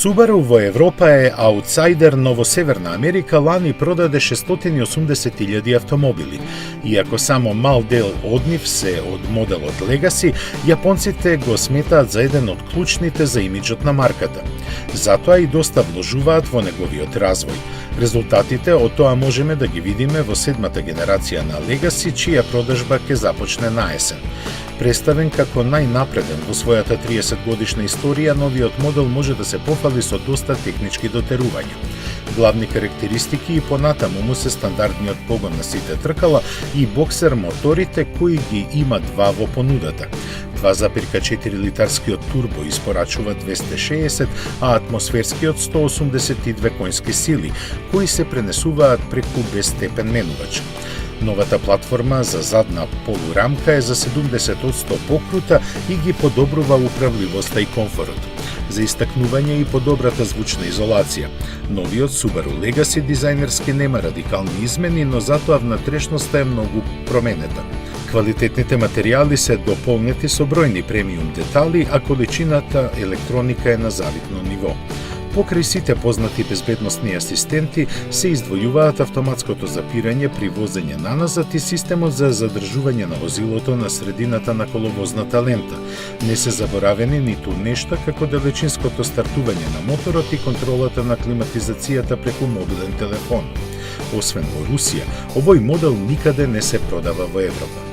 Subaru во Европа е аутсайдер, но во Северна Америка лани продаде 680.000 автомобили. Иако само мал дел од нив се од моделот Legacy, јапонците го сметаат за еден од клучните за имиджот на марката. Затоа и доста вложуваат во неговиот развој. Резултатите од тоа можеме да ги видиме во седмата генерација на Legacy, чија продажба ќе започне на есен. Представен како најнапреден во својата 30-годишна историја, новиот модел може да се пофали со доста технички дотерувања. Главни карактеристики и понатаму му се стандардниот погон на сите тркала и боксер моторите кои ги има два во понудата. 2,4 литарскиот турбо испорачува 260, а атмосферскиот 182 конски сили, кои се пренесуваат преку безстепен менувач. Новата платформа за задна полурамка е за 70% покрута и ги подобрува управливоста и комфорот. За истакнување и подобрата звучна изолација. Новиот Subaru Legacy дизајнерски нема радикални измени, но затоа внатрешноста е многу променета. Квалитетните материјали се дополнети со бројни премиум детали, а количината електроника е на завидно ниво. Покрај сите познати безбедносни асистенти се издвојуваат автоматското запирање при возење наназад и системот за задржување на возилото на средината на коловозната лента. Не се заборавени ниту нешта како далечинското стартување на моторот и контролата на климатизацијата преку мобилен телефон. Освен во Русија, овој модел никаде не се продава во Европа.